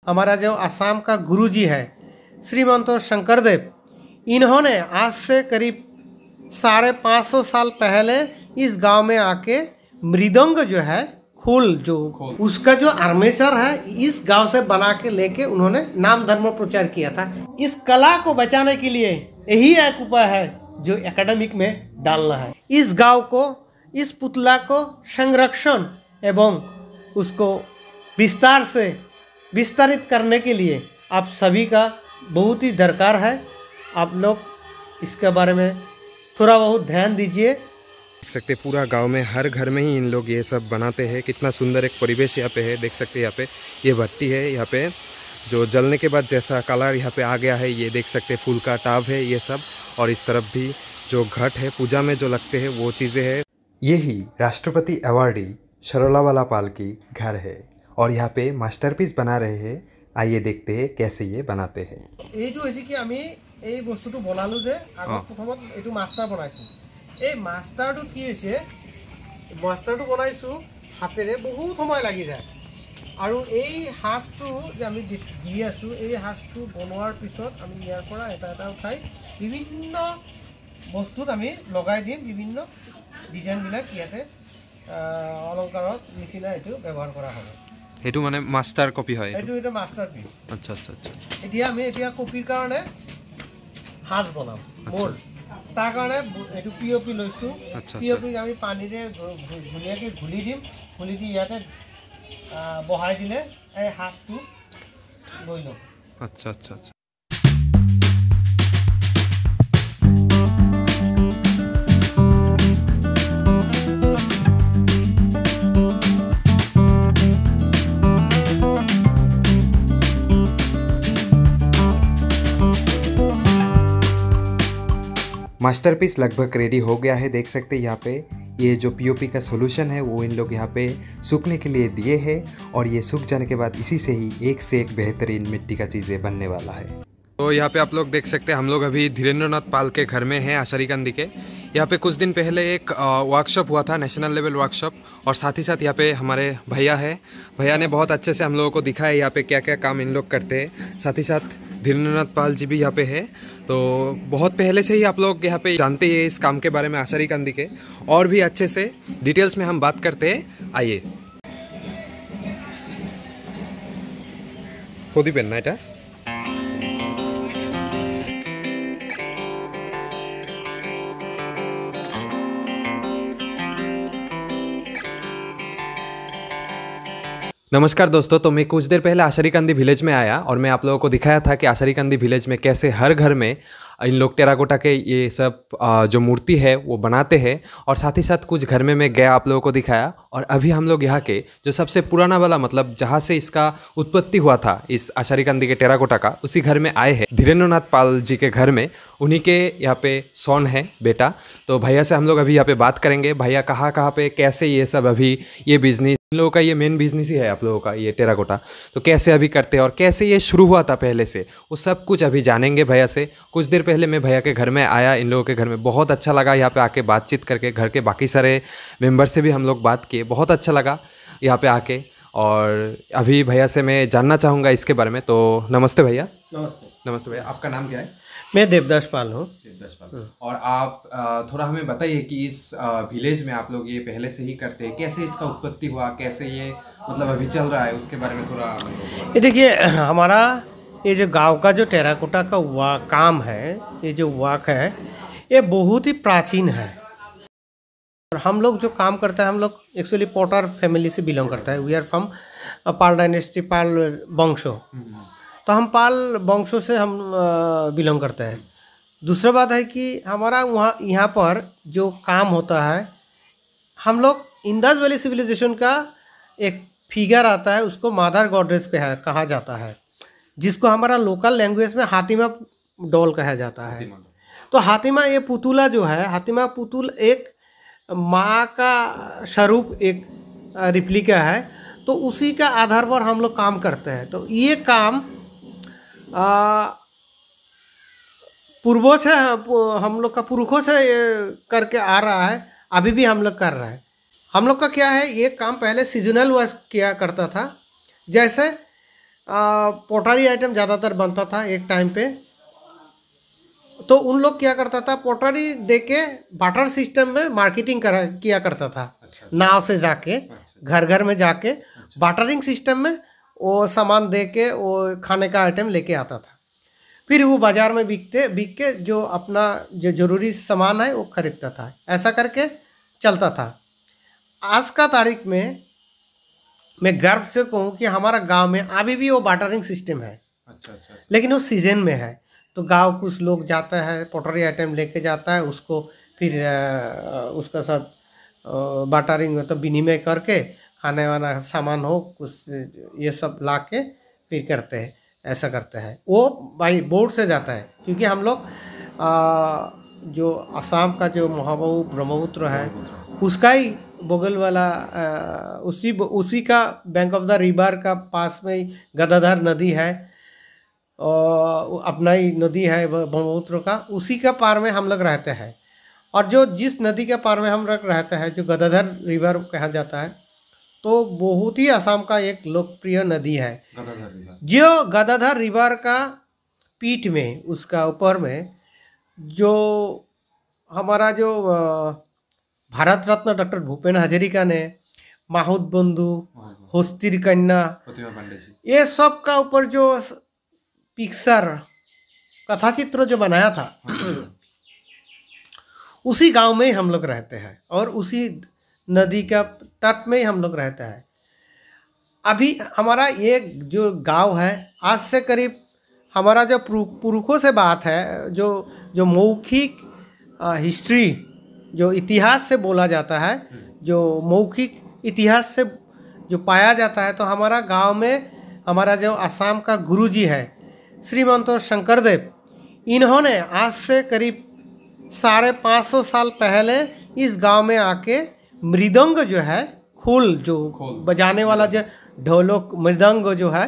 हमारा जो असम का गुरुजी है श्रीमंत शंकरदेव, इन्होंने आज से करीब 550 साल पहले इस गांव में आके मृदंग जो है उसका जो आर्मेचर है इस गांव से बना के लेके उन्होंने नाम धर्म प्रचार किया था। इस कला को बचाने के लिए यही एक उपाय है जो एकेडमिक में डालना है। इस गांव को, इस पुतला को संरक्षण एवं उसको विस्तार से विस्तारित करने के लिए आप सभी का बहुत ही दरकार है। आप लोग इसके बारे में थोड़ा बहुत ध्यान दीजिए। देख सकते पूरा गांव में हर घर में ही इन लोग ये सब बनाते हैं। कितना सुंदर एक परिवेश यहाँ पे है। देख सकते हैं यहाँ पे ये भट्टी है, यहाँ पे जो जलने के बाद जैसा कलर यहाँ पे आ गया है, ये देख सकते हैं फूल का टाब है ये सब। और इस तरफ भी जो घट है पूजा में जो लगते हैं वो चीज़ें हैं। यही राष्ट्रपति अवार्डी शरोलावाला पाल की घर है और यहाँ पे मास्टरपीस बना रहे हैं। आइए देखते हैं कैसे ये बनाते हैं। এইটো হৈছে কি আমি এই বস্তুটো বনালো যে আগত প্ৰথমত এইটো মাষ্টাৰ বনাইছো। এই মাষ্টাৰটো কি হৈছে, মাষ্টাৰটো বনাইছো হাতেৰে বহুত সময় লাগি যায়। আৰু এই হাঁচটো যে আমি দি আছো, এই হাঁচটো বনোৱাৰ পিছত আমি ইয়াৰ পৰা এটা এটা উঠাই বিভিন্ন বস্তুত আমি লগাই দিম। বিভিন্ন ডিজাইনবিলাক ইয়াতে অলংকাৰত নিচিনা এইটো ব্যৱহাৰ কৰা হ'ব। এইটো মানে মাষ্টাৰ কপি হয়, এইটো মাষ্টাৰপিস। আচ্ছা আচ্ছা আচ্ছা। এতিয়া কপিৰ কাৰণে হাঁচ বনাম মোল্ড। তাৰ কাৰণে এইটো পিঅ'পি লৈছোঁ। পিঅ'পি আমি পানীৰে ধুনীয়াকৈ ঘুলি দিম। ঘুলি দি ইয়াতে বহাই দিলে এই হাঁচটো লৈ ল'ম। আচ্ছা আচ্ছা আচ্ছা। मास्टरपीस लगभग रेडी हो गया है। देख सकते हैं यहाँ पे ये जो पीओपी का सॉल्यूशन है वो इन लोग यहाँ पे सूखने के लिए दिए हैं और ये सूख जाने के बाद इसी से ही एक से एक बेहतरीन मिट्टी का चीज़ें बनने वाला है। तो यहाँ पे आप लोग देख सकते हैं हम लोग अभी धीरेन्द्रनाथ पाल के घर में हैं आशारीकांदी के। यहाँ पे कुछ दिन पहले एक वर्कशॉप हुआ था, नेशनल लेवल वर्कशॉप। और साथ ही साथ यहाँ पे हमारे भैया है, भैया ने बहुत अच्छे से हम लोगों को दिखाया यहाँ पे क्या क्या काम इन लोग करते हैं। साथ ही साथ धीरेन्द्रनाथ पाल जी भी यहाँ पे है। तो बहुत पहले से ही आप लोग यहाँ पे जानते हैं इस काम के बारे में आशारीकांदी के। और भी अच्छे से डिटेल्स में हम बात करते हैं। आइए। खुद ही पहनना है। नमस्कार दोस्तों, तो मैं कुछ देर पहले आशारीकांदी विलेज में आया और मैं आप लोगों को दिखाया था कि आशारीकांदी विलेज में कैसे हर घर में इन लोग टेराकोटा के ये सब जो मूर्ति है वो बनाते हैं। और साथ ही साथ कुछ घर में मैं गया, आप लोगों को दिखाया। और अभी हम लोग यहाँ के जो सबसे पुराना वाला, मतलब जहाँ से इसका उत्पत्ति हुआ था इस आशारीकांदी के टेराकोटा का, उसी घर में आए हैं। धीरेन्द्रनाथ पाल जी के घर में, उन्हीं के यहाँ पे सोन है बेटा। तो भैया से हम लोग अभी यहाँ पे बात करेंगे। भैया कहाँ पे कैसे ये सब अभी ये बिजनेस, इन लोगों का ये मेन बिजनेस ही है आप लोगों का ये टेराकोटा, तो कैसे अभी करते हैं और कैसे ये शुरू हुआ था पहले से, वो सब कुछ अभी जानेंगे भैया से। कुछ देर पहले मैं भैया के घर में आया, इन लोगों के घर में बहुत अच्छा लगा यहाँ पे आके बातचीत करके। घर के बाकी सारे मेंबर से भी हम लोग बात किए, बहुत अच्छा लगा यहाँ पे आके। और अभी भैया से मैं जानना चाहूँगा इसके बारे में। तो नमस्ते भैया। नमस्ते भैया, आपका नाम क्या है? मैं देवदास पाल हूँ। देवदास पाल। और आप थोड़ा हमें बताइए कि इस विलेज में आप लोग ये पहले से ही करते हैं, कैसे इसका उत्पत्ति हुआ, कैसे ये मतलब अभी चल रहा है, उसके बारे में थोड़ा। ये देखिए, हमारा ये जो गांव का जो टेराकोटा का काम है, ये जो वर्क है, ये बहुत ही प्राचीन है। और हम लोग जो काम करते हैं, हम लोग एक्चुअली पोटर फैमिली से बिलोंग करता है। We are from Pal dynasty, Pal वंशो। तो हम पाल वंशों से हम बिलोंग करते हैं। दूसरा बात है कि हमारा यहाँ पर जो काम होता है, हम लोग इंडस वैली सिविलाइजेशन का एक फिगर आता है, उसको मदर गॉडेस कहा जाता है, जिसको हमारा लोकल लैंग्वेज में हातिमा डॉल कहा जाता है। तो हातिमा ये पुतुला जो है, हातिमा पुतुल एक माँ का स्वरूप, एक रिप्लिका है। तो उसी का आधार पर हम लोग काम करते हैं। तो ये काम पूर्वों से, हम लोग का पुरखों से करके आ रहा है, अभी भी हम लोग कर रहे हैं। हम लोग का क्या है, ये काम पहले सीजनल वर्क किया करता था। जैसे पोटरी आइटम ज़्यादातर बनता था एक टाइम पे। तो उन लोग क्या करता था, पोटरी दे के बाटर सिस्टम में मार्केटिंग किया करता था। नाव से जाके घर घर में जाके बाटरिंग सिस्टम में वो सामान दे के वो खाने का आइटम लेके आता था। फिर वो बाज़ार में बिक के जो अपना जो ज़रूरी सामान है वो खरीदता था। ऐसा करके चलता था। आज का तारीख में मैं गर्व से कहूँ कि हमारा गांव में अभी भी वो बाटरिंग सिस्टम है। लेकिन वो सीजन में है। तो गांव कुछ लोग जाता है, पोटरी आइटम लेके जाता है, उसको फिर उसका साथ बाटरिंग मतलब विनिमय करके खाने वाला सामान हो कुछ ये सब ला के फिर करते हैं। ऐसा करते हैं। वो बाई बोट से जाता है क्योंकि हम लोग जो असम का जो महाबाहु ब्रह्मपुत्र है उसका ही बगल वाला उसी का बैंक ऑफ द रिवर का पास में ही गदाधर नदी है और अपना ही नदी है ब्रह्मपुत्र का, उसी का पार में हम लोग रहते हैं। और जो जिस नदी के पार में हम लोग रहते हैं जो गदाधर रिवर कहा जाता है, तो बहुत ही असम का एक लोकप्रिय नदी है। जो गदाधर रिवर का पीठ में उसका ऊपर में जो हमारा जो भारत रत्न डॉक्टर भूपेन हजारिका ने माहुत बंधु, हस्तिर कन्या, ये सब का ऊपर जो पिक्चर कथा चित्र जो बनाया था उसी गांव में ही हम लोग रहते हैं और उसी नदी का तट में ही हम लोग रहते हैं। अभी हमारा ये जो गांव है आज से करीब हमारा जो पुरखों से बात है, जो मौखिक हिस्ट्री जो इतिहास से बोला जाता है, जो मौखिक इतिहास से जो पाया जाता है, तो हमारा गांव में हमारा जो असम का गुरुजी है श्रीमंत शंकरदेव, इन्होंने आज से करीब 550 साल पहले इस गांव में आके मृदंग जो है खोल जो बजाने वाला जो ढोलक मृदंग जो है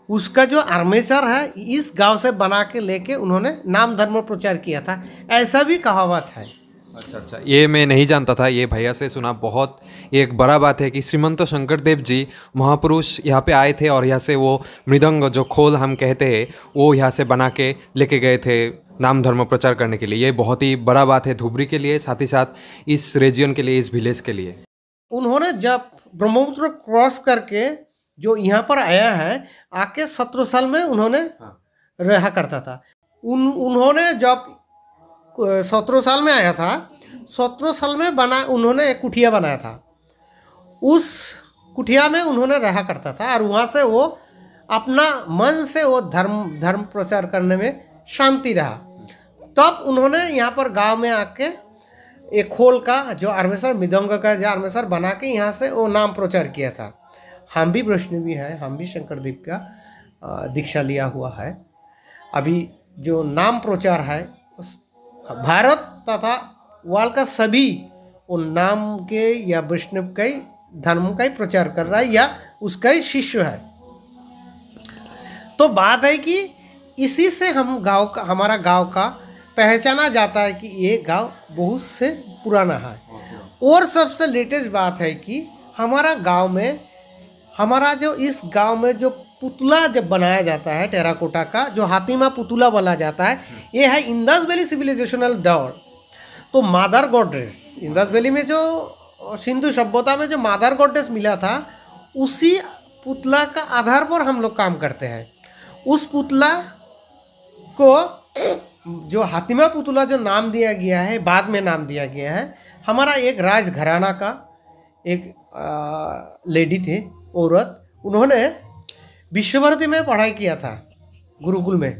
उसका जो आर्मेचर है इस गांव से बना के लेके उन्होंने नाम धर्म प्रचार किया था। ऐसा भी कहावत है। अच्छा, ये मैं नहीं जानता था, ये भैया से सुना। बहुत एक बड़ा बात है कि श्रीमंत शंकरदेव जी महापुरुष यहाँ पे आए थे और यहाँ से वो मृदंग जो खोल हम कहते हैं वो यहाँ से बना के लेके गए थे नाम धर्म प्रचार करने के लिए। ये बहुत ही बड़ा बात है धुबरी के लिए, साथ ही साथ इस रीजन के लिए, इस विलेज के लिए। उन्होंने जब ब्रह्मपुत्र क्रॉस करके जो यहाँ पर आया है, आके 17 साल में उन्होंने रहा करता था। उन्होंने जब 17 साल में आया था, 17 साल में उन्होंने एक कुटिया बनाया था। उस कुटिया में उन्होंने रहा करता था और वहाँ से वो अपना मन से वो धर्म प्रचार करने में शांति रहा। तब उन्होंने यहाँ पर गांव में आके एक खोल का जो आर्मेचर मृदंग का जो आर्मेचर बना के यहाँ से वो नाम प्रचार किया था। हम भी वैष्णवी है, हम भी शंकरदेव का दीक्षा लिया हुआ है। अभी जो नाम प्रचार है भारत तथा वर्ल्ड का सभी उन नाम के या वैष्णव के धर्म का ही प्रचार कर रहा है या उसका ही शिष्य है। तो बात है कि इसी से हमारा गांव का पहचाना जाता है कि ये गांव बहुत से पुराना है। और सबसे लेटेस्ट बात है कि हमारा गांव में हमारा जो इस गांव में जो पुतला जब बनाया जाता है टेराकोटा का, जो हाथीमा पुतला बोला जाता है, ये है इंडस वैली सिविलाइजेशनल दौर। तो मादर गॉडेस इंडस वैली में जो सिंधु सभ्यता में जो मादर गॉडेस मिला था, उसी पुतला का आधार पर हम लोग काम करते हैं। उस पुतला को जो हातिमा पुतला जो नाम दिया गया है, बाद में नाम दिया गया है, हमारा एक राजघराना का एक लेडी थे, औरत, उन्होंने विश्वभारती में पढ़ाई किया था गुरुकुल में।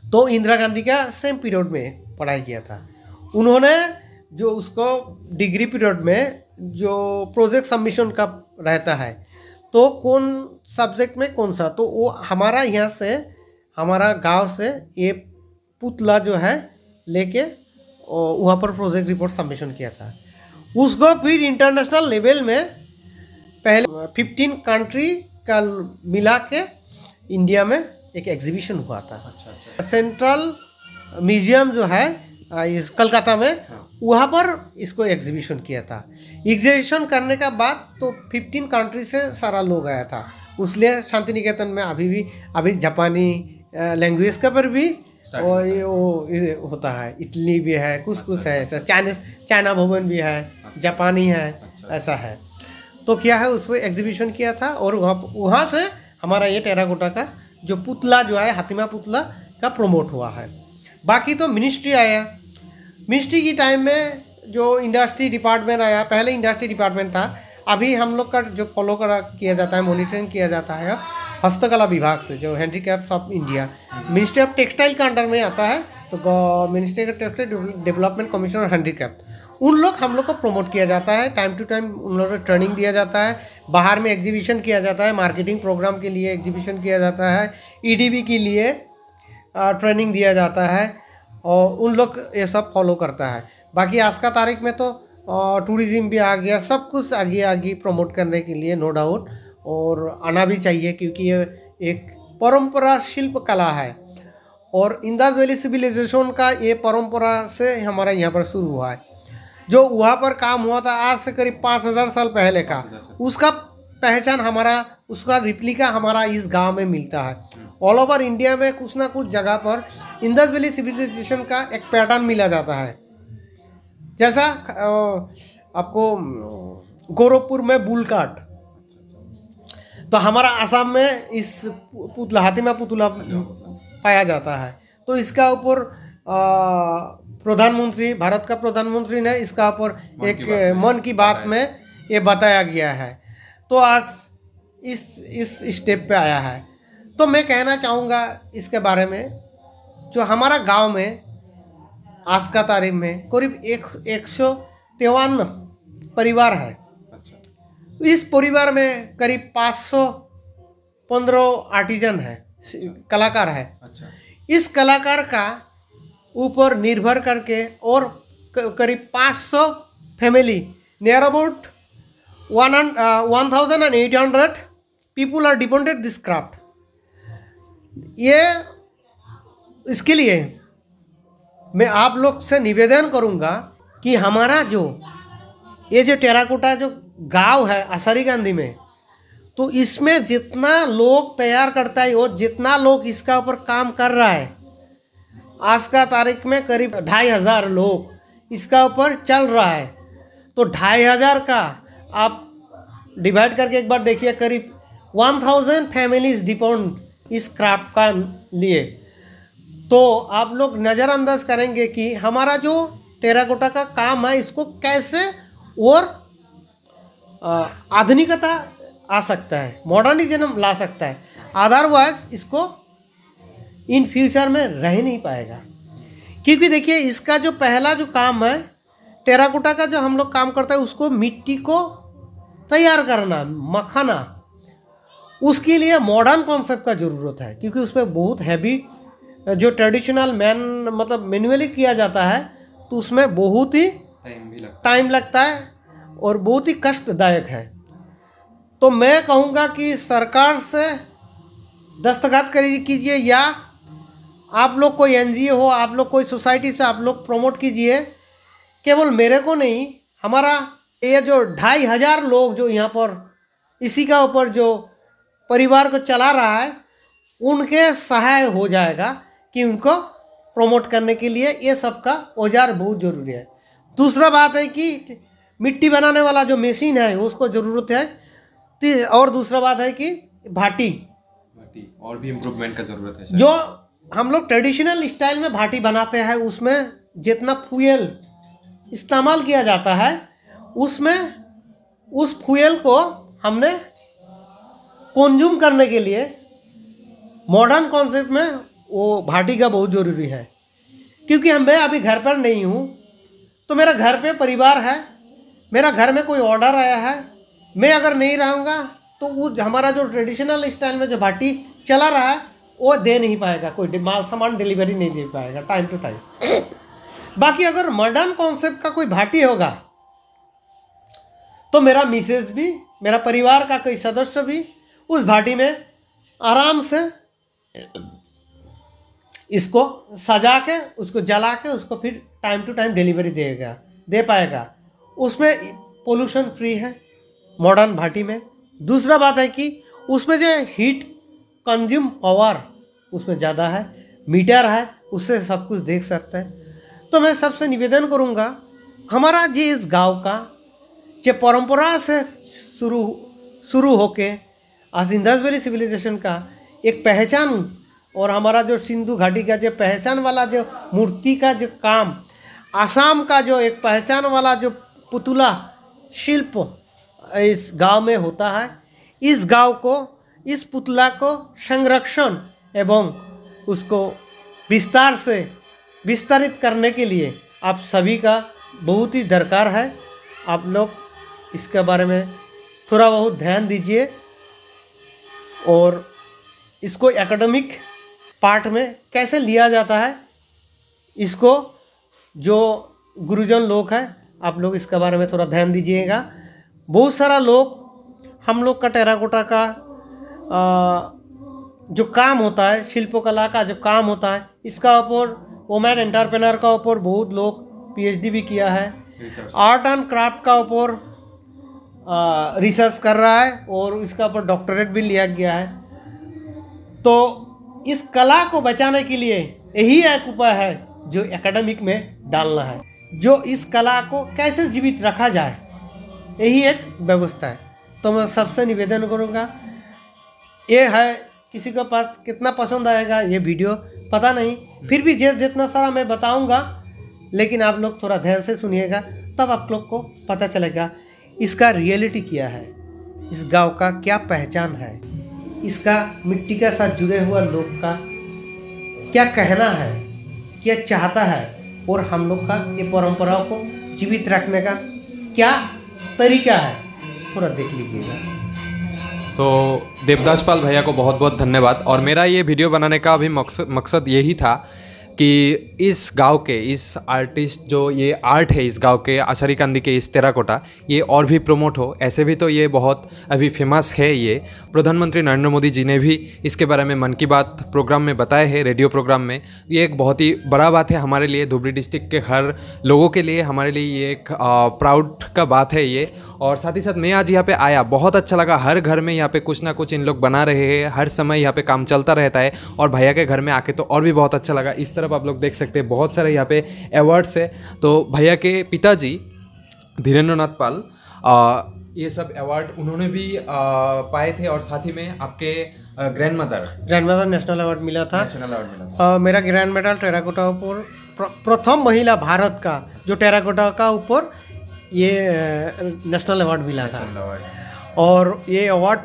तो इंदिरा गांधी का सेम पीरियड में पढ़ाई किया था उन्होंने। जो उसको डिग्री पीरियड में जो प्रोजेक्ट सबमिशन का रहता है, तो कौन सब्जेक्ट में कौन सा, तो वो हमारा यहाँ से हमारा गांव से ये पुतला जो है लेके वहाँ पर प्रोजेक्ट रिपोर्ट सबमिशन किया था। उसको फिर इंटरनेशनल लेवल में पहले 15 कंट्री का मिला के इंडिया में एक एग्जीबिशन हुआ था। अच्छा। सेंट्रल म्यूजियम जो है इस कलकत्ता में, वहाँ पर इसको एग्जीबिशन किया था। एग्जीबिशन करने का बाद तो 15 कंट्री से सारा लोग आया था। उसलिए शांति निकेतन में अभी जापानी लैंग्वेज का पर भी और ये होता है। इटली भी है, कुछ है ऐसा, चाइना भवन भी है, जापानी है, ऐसा है। तो क्या है, उस पर एग्जीबिशन किया था और वहाँ से हमारा ये टेराकोटा का जो पुतला जो है, हातिमा पुतला का प्रमोट हुआ है। बाकी तो मिनिस्ट्री आया, मिनिस्ट्री की टाइम में जो इंडस्ट्री डिपार्टमेंट आया, पहले इंडस्ट्री डिपार्टमेंट था, अभी हम लोग का जो फॉलो किया जाता है, मॉनिटरिंग किया जाता है हस्तकला विभाग से, जो handicraft of India, ministry of textile का अंडर में आता है। तो ministry of textile development commission और हैंडीक्राफ्ट, हम लोग को प्रमोट किया जाता है, टाइम टू टाइम उन लोगों को ट्रेनिंग दिया जाता है, बाहर में एग्जीबिशन किया जाता है, मार्केटिंग प्रोग्राम के लिए एग्जीबिशन किया जाता है, ईडीबी के लिए ट्रेनिंग दिया जाता है, और उन लोग ये सब फॉलो करता है। बाकी आज का तारीख में तो टूरिज़्म भी आ गया, सब कुछ आगे प्रमोट करने के लिए, नो डाउट, और आना भी चाहिए, क्योंकि ये एक परंपरा शिल्प कला है और इंडस वैली सिविलाइजेशन का ये परंपरा से हमारा यहाँ पर शुरू हुआ है। जो वहाँ पर काम हुआ था आज से करीब 5000 साल पहले का, उसका पहचान हमारा, उसका रिप्लिका हमारा इस गांव में मिलता है। ऑल ओवर इंडिया में कुछ ना कुछ जगह पर इंडस वैली सिविलाइजेशन का एक पैटर्न मिला जाता है। जैसा आपको गोरखपुर में बुल काट, तो हमारा आसाम में इस पुतला, हातिमा पुतला पाया जाता है। तो इसका ऊपर प्रधानमंत्री, भारत का प्रधानमंत्री ने इसका ऊपर एक मन की बात में ये बताया गया है। तो आज इस स्टेप पे आया है। तो मैं कहना चाहूँगा इसके बारे में, जो हमारा गांव में आज का तारीख में करीब 153 परिवार है। इस परिवार में करीब 515 आर्टिजन है, कलाकार है। इस कलाकार का ऊपर निर्भर करके और करीब 500 family, near about 1800 people are dependent this craft. ये इसके लिए मैं आप लोग से निवेदन करूंगा कि हमारा जो ये जो टेराकोटा जो गांव है आसारी गांधी में, तो इसमें जितना लोग तैयार करता है और जितना लोग इसका ऊपर काम कर रहा है, आज का तारीख में करीब 2500 लोग इसका ऊपर चल रहा है। तो 2500 का आप डिवाइड करके एक बार देखिए, करीब 1000 फैमिलीज डिपेंड इस क्राफ्ट का लिए। तो आप लोग नज़रअंदाज करेंगे कि हमारा जो टेराकोटा का काम है, इसको कैसे और आधुनिकता आ सकता है, मॉडर्निज्म ला सकता है। अदरवाइज इसको इन फ्यूचर में रह नहीं पाएगा। क्योंकि देखिए, इसका जो पहला जो काम है टेराकोटा का, जो हम लोग काम करता है, उसको मिट्टी को तैयार करना, मखाना, उसके लिए मॉडर्न कॉन्सेप्ट का ज़रूरत है। क्योंकि उस पर बहुत हैवी, जो ट्रेडिशनल मतलब मैन्युअली किया जाता है, तो उसमें बहुत ही टाइम लगता है और बहुत ही कष्टदायक है। तो मैं कहूँगा कि सरकार से दस्तखत कीजिए, या आप लोग कोई एनजीओ हो, आप लोग कोई सोसाइटी से आप लोग प्रमोट कीजिए। केवल मेरे को नहीं, हमारा ये जो 2500 लोग जो यहाँ पर इसी का ऊपर जो परिवार को चला रहा है, उनके सहाय हो जाएगा कि उनको प्रमोट करने के लिए ये सब का औजार बहुत ज़रूरी है। दूसरा बात है कि मिट्टी बनाने वाला जो मशीन है उसको ज़रूरत है। और दूसरा बात है कि भाटी और भी इम्प्रूवमेंट का ज़रूरत है। जो हम लोग ट्रेडिशनल स्टाइल में भाटी बनाते हैं, उसमें जितना फ्यूल इस्तेमाल किया जाता है, उसमें उस फ्यूल को हमने कंज्यूम करने के लिए मॉडर्न कॉन्सेप्ट में वो भाटी का बहुत ज़रूरी है। क्योंकि मैं अभी घर पर नहीं हूँ, तो मेरा घर पे परिवार है, मेरा घर में कोई ऑर्डर आया है, मैं अगर नहीं रहूँगा तो वो हमारा जो ट्रेडिशनल स्टाइल में जो भाटी चला रहा है वो दे नहीं पाएगा, कोई माल सामान डिलीवरी नहीं दे पाएगा टाइम टू टाइम। बाकी अगर मॉडर्न कॉन्सेप्ट का कोई भाटी होगा, तो मेरा मिसेज भी, मेरा परिवार का कोई सदस्य भी उस भाटी में आराम से इसको सजा के, उसको जला के, उसको फिर टाइम टू टाइम डिलीवरी दे पाएगा। उसमें पोल्यूशन फ्री है मॉडर्न भाटी में। दूसरा बात है कि उसमें जो हीट कंज्यूम पावर उसमें ज़्यादा है, मीटर है, उससे सब कुछ देख सकते हैं। तो मैं सबसे निवेदन करूँगा, हमारा जी इस गांव का जो परंपरा से शुरू होके आज इंडस वैली सिविलाइजेशन का एक पहचान, और हमारा जो सिंधु घाटी का जो पहचान वाला जो मूर्ति का जो काम, आसाम का जो एक पहचान वाला जो पुतला शिल्प इस गांव में होता है, इस गांव को, इस पुतला को संरक्षण एवं उसको विस्तार से विस्तारित करने के लिए आप सभी का बहुत ही दरकार है। आप लोग इसके बारे में थोड़ा बहुत ध्यान दीजिए और इसको एकेडमिक पार्ट में कैसे लिया जाता है, इसको जो गुरुजन लोग हैं आप लोग इसके बारे में थोड़ा ध्यान दीजिएगा। बहुत सारा लोग हम लोग का टेराकोटा का जो काम होता है, शिल्पकला का जो काम होता है, इसका ऊपर वुमेन एंटरप्रेन्योर का ऊपर बहुत लोग पीएचडी भी किया है, आर्ट एंड क्राफ्ट का ऊपर रिसर्च कर रहा है और इसका ऊपर डॉक्टरेट भी लिया गया है। तो इस कला को बचाने के लिए यही एक उपाय है जो एकेडमिक में डालना है, जो इस कला को कैसे जीवित रखा जाए, यही एक व्यवस्था है। तो मैं सबसे निवेदन करूँगा, ये है, किसी के पास कितना पसंद आएगा ये वीडियो पता नहीं, फिर भी जितना सारा मैं बताऊँगा, लेकिन आप लोग थोड़ा ध्यान से सुनिएगा, तब आप लोग को पता चलेगा इसका रियलिटी क्या है, इस गांव का क्या पहचान है, इसका मिट्टी के साथ जुड़े हुआ लोग का क्या कहना है, क्या चाहता है, और हम लोग का ये परंपराओं को जीवित रखने का क्या तरीका है, थोड़ा देख लीजिएगा। तो देवदास पाल भैया को बहुत बहुत धन्यवाद। और मेरा ये वीडियो बनाने का भी मकसद यही था कि इस गांव के, इस आर्टिस्ट जो ये आर्ट है इस गांव के आशारीकांदी के इस टेराकोटा, ये और भी प्रमोट हो। ऐसे भी तो ये बहुत अभी फेमस है। ये प्रधानमंत्री नरेंद्र मोदी जी ने भी इसके बारे में मन की बात प्रोग्राम में बताए हैं, रेडियो प्रोग्राम में। ये एक बहुत ही बड़ा बात है हमारे लिए, धुबरी डिस्ट्रिक्ट के हर लोगों के लिए, हमारे लिए ये एक प्राउड का बात है ये। और साथ ही साथ मैं आज यहाँ पे आया, बहुत अच्छा लगा। हर घर में यहाँ पे कुछ ना कुछ इन लोग बना रहे हैं, हर समय यहाँ पे काम चलता रहता है। और भैया के घर में आके तो और भी बहुत अच्छा लगा। इस तरफ आप लोग देख सकते हैं बहुत सारे यहाँ पे अवार्ड्स है। तो भैया के पिताजी धीरेन्द्रनाथ पाल, ये सब अवार्ड उन्होंने भी पाए थे। और साथ ही में आपके ग्रैंडमदर नेशनल अवार्ड मिला था। नेशनल अवार्ड मिला था। मेरा ग्रैंडमदर टेराकोटा ऊपर प्रथम महिला भारत का जो टेराकोटा का ऊपर ये नेशनल अवार्ड मिला था। और ये अवार्ड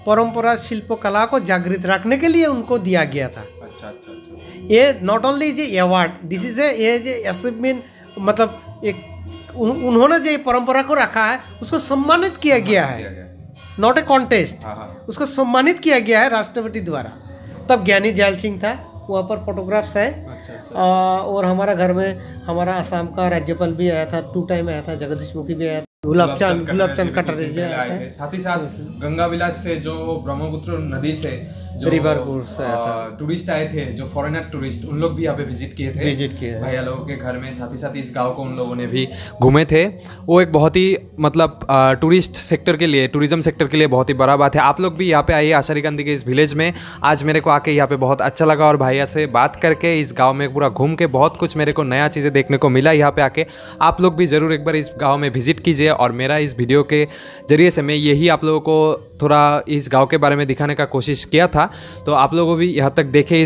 परंपरा शिल्पकला को जागृत रखने के लिए उनको दिया गया था। अच्छा अच्छा अच्छा। ये not only J award, this is a achievement, मतलब एक उन्होंने जो परंपरा को रखा है उसको सम्मानित किया गया है, नॉट ए कॉन्टेस्ट, उसको सम्मानित किया गया है राष्ट्रपति द्वारा। तब ज्ञानी जैल सिंह था, वहाँ पर फोटोग्राफ्स है। और हमारा घर में हमारा असम का राज्यपाल भी आया था, 2 टाइम आया था, जगदीश मुखी भी आया था, गुलाबचंद कटारिया भी आया था। साथ ही साथ गंगा विलास से जो ब्रह्मपुत्र नदी से जो रिवर कोर्स से आया था, टूरिस्ट आए थे, जो फॉरेनर टूरिस्ट, उन लोग भी यहाँ पे विजिट किए थे भैया लोगों के घर में। साथ ही साथ इस गांव को उन लोगों ने भी घूमे थे। वो एक बहुत ही मतलब टूरिस्ट सेक्टर के लिए, टूरिज्म सेक्टर के लिए बहुत ही बड़ा बात है। आप लोग भी यहाँ पे आइए आशारीकांदी के इस विलेज में। आज मेरे को आके यहाँ पे बहुत अच्छा लगा और भैया से बात करके, इस गाँव में पूरा घूम के बहुत कुछ मेरे को नया चीज़ें देखने को मिला यहाँ पे आके। आप लोग भी ज़रूर एक बार इस गाँव में विजिट कीजिए। और मेरा इस वीडियो के जरिए से मैं यही आप लोगों को थोड़ा इस गांव के बारे में दिखाने का कोशिश किया था। तो आप लोगों को भी यहाँ तक देखें ये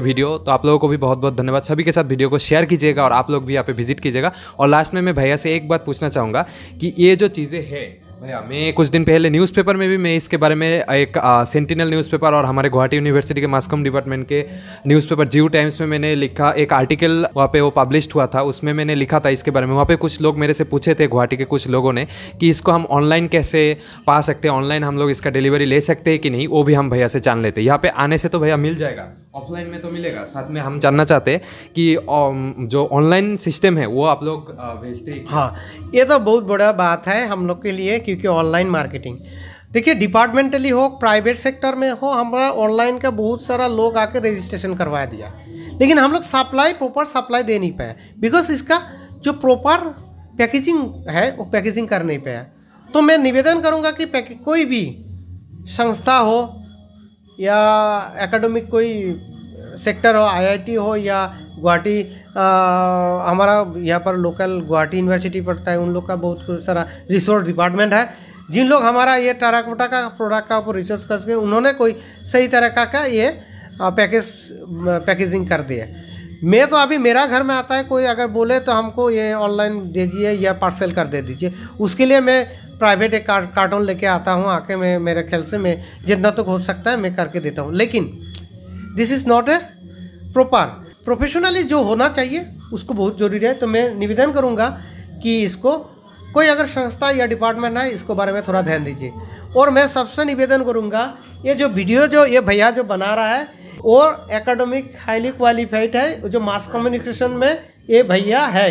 वीडियो, तो आप लोगों को भी बहुत बहुत धन्यवाद। सभी के साथ वीडियो को शेयर कीजिएगा और आप लोग भी यहाँ पे विजिट कीजिएगा। और लास्ट में मैं भैया से एक बात पूछना चाहूँगा कि ये जो चीज़ें हैं भैया, मैं कुछ दिन पहले न्यूज़पेपर में भी मैं इसके बारे में एक सेंटिनल न्यूज़पेपर और हमारे गुवाहाटी यूनिवर्सिटी के मास कॉम डिपार्टमेंट के न्यूज़पेपर जियो टाइम्स में मैंने लिखा, एक आर्टिकल वहाँ पे वो पब्लिश्ड हुआ था, उसमें मैंने लिखा था इसके बारे में। वहाँ पे कुछ लोग मेरे से पूछे थे, गुवाहाटी के कुछ लोगों ने, कि इसको हम ऑनलाइन कैसे पा सकते हैं, ऑनलाइन हम लोग इसका डिलीवरी ले सकते हैं कि नहीं, वो भी हम भैया से जान लेते। यहाँ पे आने से तो भैया मिल जाएगा, ऑफलाइन में तो मिलेगा। साथ में हम जानना चाहते हैं कि जो ऑनलाइन सिस्टम है वो आप लोग भेजते हैं? हाँ, ये तो बहुत बड़ा बात है हम लोग के लिए, क्योंकि ऑनलाइन मार्केटिंग, देखिए डिपार्टमेंटली हो, प्राइवेट सेक्टर में हो, हमारा ऑनलाइन का बहुत सारा लोग आके रजिस्ट्रेशन करवा दिया, लेकिन हम लोग प्रॉपर सप्लाई दे नहीं पाया, बिकॉज इसका जो प्रॉपर पैकेजिंग है वो पैकेजिंग कर नहीं पाया। तो मैं निवेदन करूँगा कि कोई भी संस्था हो या एकेडमिक कोई सेक्टर हो, आईआईटी हो या गुवाहाटी, हमारा यहाँ पर लोकल गुवाहाटी यूनिवर्सिटी पड़ता है, उन लोग का बहुत सारा रिसोर्स डिपार्टमेंट है। जिन लोग हमारा ये टेराकोटा का प्रोडक्ट का ऊपर रिसर्च करके उन्होंने कोई सही तरह का ये पैकेजिंग कर दिया। मैं तो अभी मेरा घर में आता है, कोई अगर बोले तो हमको ये ऑनलाइन दे दीजिए या पार्सल कर दे दीजिए, उसके लिए मैं प्राइवेट एक कार्टून लेके आता हूँ, आके मैं मेरे ख्याल से मैं जितना तक हो सकता है मैं करके देता हूँ। लेकिन this is not a proper professionally जो होना चाहिए उसको बहुत ज़रूरी है। तो मैं निवेदन करूँगा कि इसको कोई अगर संस्था या डिपार्टमेंट है इसको बारे में थोड़ा ध्यान दीजिए। और मैं सबसे निवेदन करूँगा, ये जो वीडियो जो ये भैया जो बना रहा है और एकेडमिक हाईली क्वालिफाइड है, जो मास कम्युनिकेशन में ये भैया है,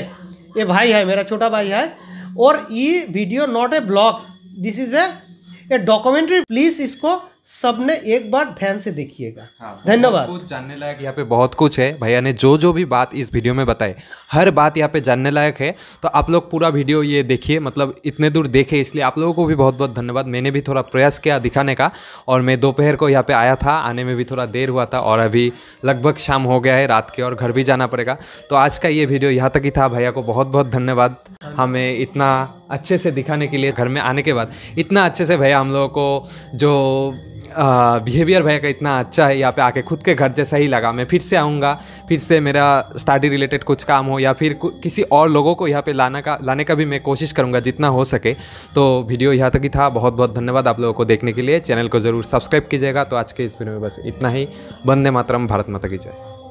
ये भाई है, मेरा छोटा भाई है। और ये video not a blog, this is a documentary. Please इसको सबने एक बार ध्यान से देखिएगा। धन्यवाद। कुछ जानने लायक यहाँ पे बहुत कुछ है। भैया ने जो भी बात इस वीडियो में बताई, हर बात यहाँ पे जानने लायक है। तो आप लोग पूरा वीडियो ये देखिए, मतलब इतने दूर देखे, इसलिए आप लोगों को भी बहुत बहुत धन्यवाद। मैंने भी थोड़ा प्रयास किया दिखाने का, और मैं दोपहर को यहाँ पे आया था, आने में भी थोड़ा देर हुआ था, और अभी लगभग शाम हो गया है रात के, और घर भी जाना पड़ेगा। तो आज का ये वीडियो यहाँ तक ही था। भैया को बहुत बहुत धन्यवाद, हमें इतना अच्छे से दिखाने के लिए। घर में आने के बाद इतना अच्छे से भैया हम लोगों को जो बिहेवियर भैया का इतना अच्छा है, यहाँ पे आके खुद के घर जैसा ही लगा। मैं फिर से आऊँगा, फिर से मेरा स्टडी रिलेटेड कुछ काम हो या फिर किसी और लोगों को यहाँ पे लाने का भी मैं कोशिश करूँगा जितना हो सके। तो वीडियो यहाँ तक ही था। बहुत बहुत धन्यवाद आप लोगों को देखने के लिए। चैनल को ज़रूर सब्सक्राइब कीजिएगा। तो आज के इस वीडियो में बस इतना ही। वंदे मातरम, भारत माता की जय।